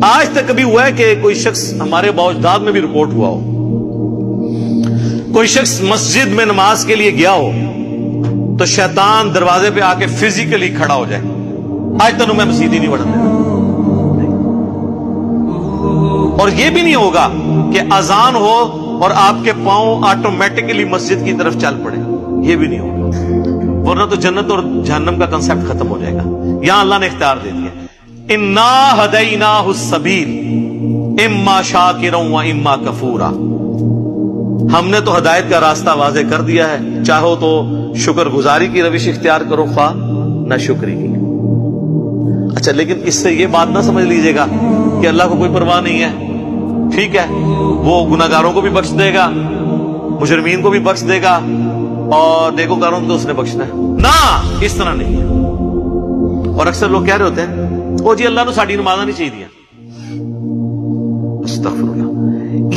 آج تک کبھی ہوا ہے کہ کوئی شخص ہمارے باوجداد میں بھی رپورٹ ہوا ہو، کوئی شخص مسجد میں نماز کے لیے گیا ہو تو شیطان دروازے پہ آ کے فزیکلی کھڑا ہو جائے، آج تک میں مسجد ہی نہیں بڑھنے دینا؟ اور یہ بھی نہیں ہوگا کہ اذان ہو اور آپ کے پاؤں آٹومیٹکلی مسجد کی طرف چل پڑے، یہ بھی نہیں ہوگا، ورنہ تو جنت اور جہنم کا کنسپٹ ختم ہو جائے گا۔ یہاں اللہ نے اختیار دے دیا، انا ہدیناہ السبیل اما شاکرا و اما کفورا، ہم نے تو ہدایت کا راستہ واضح کر دیا ہے، چاہو تو شکر گزاری کی روش اختیار کرو، خواہ نہ شکری کی۔ اچھا، لیکن اس سے یہ بات نہ سمجھ لیجئے گا کہ اللہ کو کوئی پرواہ نہیں ہے، ٹھیک ہے وہ گناہگاروں کو بھی بخش دے گا، مجرمین کو بھی بخش دے گا، اور نیکوکاروں کو تو اس نے بخشنا ہے، نہ، اس طرح نہیں ہے۔ اور اکثر لوگ کہہ رہے ہوتے ہیں او جی اللہ نے ساڑی نمازاں نہیں چاہیے، استغفر اللہ،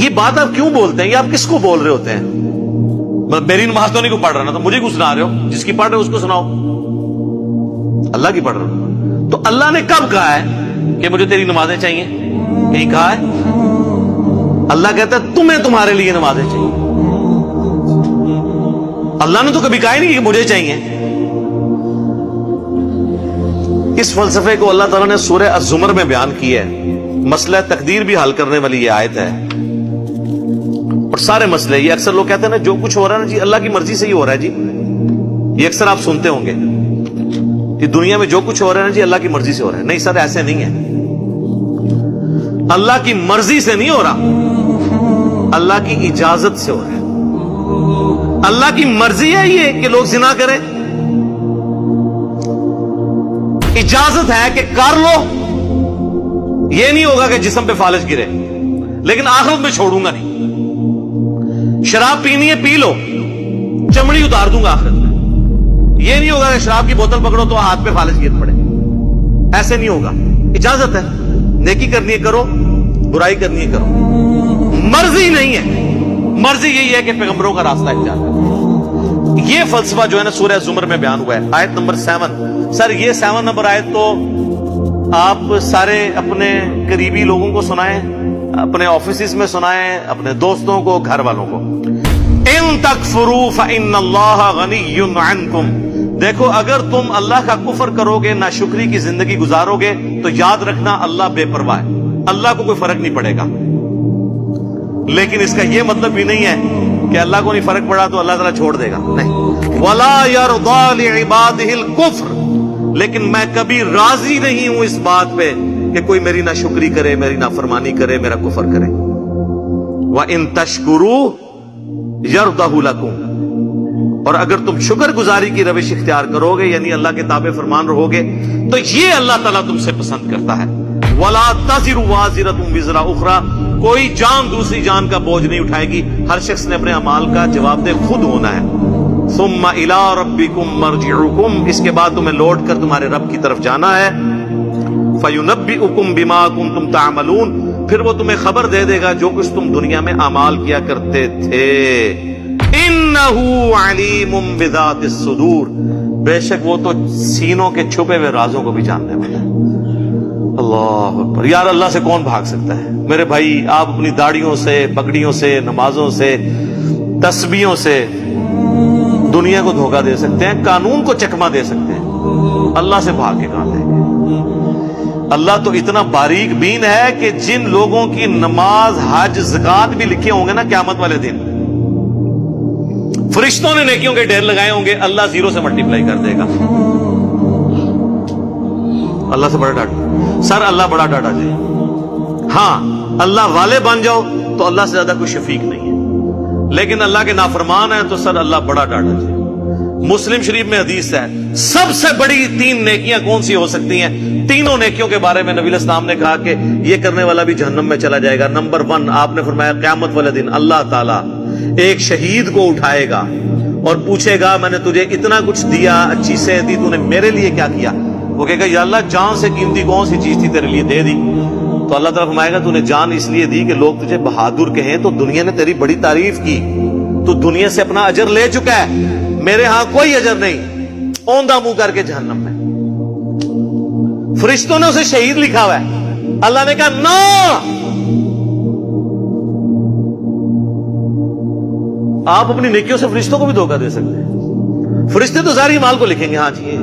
یہ بات آپ کیوں بولتے ہیں؟ یہ آپ کس کو بول رہے ہوتے ہیں؟ میری نماز تو نہیں کو پڑھ رہا نا، تو مجھے کیوں سنا رہے ہو؟ جس کی پڑھ رہے ہو اس کو سناؤ، اللہ کی پڑھ رہے ہو تو اللہ نے کب کہا ہے کہ مجھے تیری نمازیں چاہیے؟ کہیں کہا ہے؟ اللہ کہتا ہے تمہیں تمہارے لیے نمازیں چاہیے، اللہ نے تو کبھی کہا ہی نہیں کہ مجھے چاہیے۔ اس فلسفے کو اللہ تعالیٰ نے سورہ الزمر میں بیان کیا ہے، مسئلہ تقدیر بھی حل کرنے والی یہ آیت ہے، اور سارے مسئلے، یہ اکثر لوگ کہتے ہیں نا جو کچھ ہو رہا ہے نا جی اللہ کی مرضی سے ہی ہو رہا ہے جی، یہ اکثر آپ سنتے ہوں گے کہ دنیا میں جو کچھ ہو رہا ہے نا جی اللہ کی مرضی سے ہو رہا ہے۔ نہیں سر، ایسے نہیں ہے، اللہ کی مرضی سے نہیں ہو رہا، اللہ کی اجازت سے ہو رہا ہے۔ اللہ کی مرضی ہے یہ کہ لوگ زنا کریں، اجازت ہے کہ کر لو، یہ نہیں ہوگا کہ جسم پہ فالج گرے، لیکن آخرت میں چھوڑوں گا نہیں۔ شراب پینی ہے پی لو، چمڑی اتار دوں گا آخرت میں، یہ نہیں ہوگا کہ شراب کی بوتل پکڑو تو ہاتھ پہ فالج گر پڑے، ایسے نہیں ہوگا۔ اجازت ہے، نیکی کرنی ہے کرو، برائی کرنی ہے کرو، مرضی نہیں ہے، مرضی یہی ہے کہ پیغمبروں کا راستہ اختیار کرو۔ یہ فلسفہ جو ہے نا سورہ زمر میں بیان ہوا ہے، آیت نمبر 7۔ سر یہ 7 نمبر آیت تو آپ سارے اپنے قریبی لوگوں کو سنائیں، اپنے آفیسز میں سنائیں، اپنے دوستوں کو، گھر والوں کو۔ ان تکفروا فإن اللہ غنی عنکم، دیکھو اگر تم اللہ کا کفر کرو گے، ناشکری کی زندگی گزارو گے تو یاد رکھنا اللہ بے پرواہ ہے، اللہ کو کوئی فرق نہیں پڑے گا۔ لیکن اس کا یہ مطلب بھی نہیں ہے کہ اللہ کو نہیں فرق پڑا تو اللہ تعالیٰ چھوڑ دے گا، نہیں۔ وَلَا يَرْضَى لِعِبَادِهِ الْكُفْرَ، لیکن میں کبھی راضی نہیں ہوں اس بات پہ کہ کوئی میری ناشکری کرے، میری نافرمانی کرے، میرا کفر کرے۔ وَإِن تَشْكُرُوا يَرْضَهُ لَكُمْ، اور اگر تم شکر گزاری کی روش اختیار کرو گے، یعنی اللہ کے تابع فرمان رہو گے، تو یہ اللہ تعالیٰ تم سے پسند کرتا ہے۔ وَلَا تَزِرُ وَازِرَةٌ وِزْرَ أُخْرَى، کوئی جان دوسری جان کا بوجھ نہیں اٹھائے گی، ہر شخص نے اپنے اعمال کا جواب دہ خود ہونا ہے۔ ثُمَّ إِلَىٰ رَبِّكُمْ مَرْجِعُكُمْ، اس کے بعد تمہیں لوٹ کر تمہارے رب کی طرف جانا ہے۔ فَيُنَبِّئُكُمْ بِمَا كُنتُمْ تَعْمَلُونَ، پھر وہ تمہیں خبر دے دے گا جو کچھ تم دنیا میں اعمال کیا کرتے تھے۔ إِنَّهُ عَلِيمٌ بِذَاتِ الصُّدُورِ، بے شک وہ تو سینوں کے چھپے ہوئے رازوں کو بھی جاننے والا ہے۔ اللہ اکبر، یار اللہ سے کون بھاگ سکتا ہے؟ میرے بھائی آپ اپنی داڑھیوں سے، پگڑیوں سے، نمازوں سے، تسبیحوں سے دنیا کو دھوکہ دے سکتے ہیں، قانون کو چکما دے سکتے ہیں، اللہ سے بھاگ کے کہاں دیں گے؟ اللہ تو اتنا باریک بین ہے کہ جن لوگوں کی نماز، حج، زکات بھی لکھے ہوں گے نا قیامت والے دن، فرشتوں نے نیکیوں کے ڈھیر لگائے ہوں گے، اللہ 0 سے ملٹیپلائی کر دے گا۔ اللہ سے بڑا ڈاٹا، سر اللہ بڑا ڈاٹا جی۔ ہاں اللہ والے بن جاؤ تو اللہ سے زیادہ کوئی شفیق نہیں ہے، لیکن اللہ کے نافرمان ہیں تو سر اللہ بڑا ڈاٹا جی۔ مسلم شریف میں حدیث ہے، سب سے بڑی 3 نیکیاں کون سی ہو سکتی ہیں؟ تینوں نیکیوں کے بارے میں نبی علیہ السلام نے کہا کہ یہ کرنے والا بھی جہنم میں چلا جائے گا۔ نمبر 1 آپ نے فرمایا قیامت والے دن اللہ تعالیٰ ایک شہید کو اٹھائے گا اور پوچھے گا میں نے تجھے اتنا کچھ دیا، اچھی صحت دی، تو نے میرے لیے کیا کیا؟ وہ کہے گا یا اللہ جان سے قیمتی کون سی چیز تھی تیرے لیے دے دی؟ تو اللہ تعالیٰ فرمائے گا تو نے جان اس لیے دی کہ لوگ تجھے بہادر کہیں، تو دنیا نے تیری بڑی تعریف کی، تو دنیا سے اپنا اجر لے چکا ہے، میرے ہاں کوئی اجر نہیں، اوندھا منہ کر کے جہنم میں۔ فرشتوں نے اسے شہید لکھا ہوا ہے، اللہ نے کہا نو، آپ اپنی نیکیوں سے فرشتوں کو بھی دھوکہ دے سکتے ہیں، فرشتے تو ظاہری مال کو لکھیں گے، ہاں جی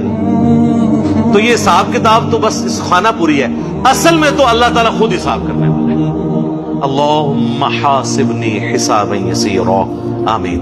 تو یہ حساب کتاب تو بس اس خانہ پوری ہے، اصل میں تو اللہ تعالیٰ خود حساب کرنے والے ہیں۔ اللہم حاسبنی حسابا یسیرا، آمین۔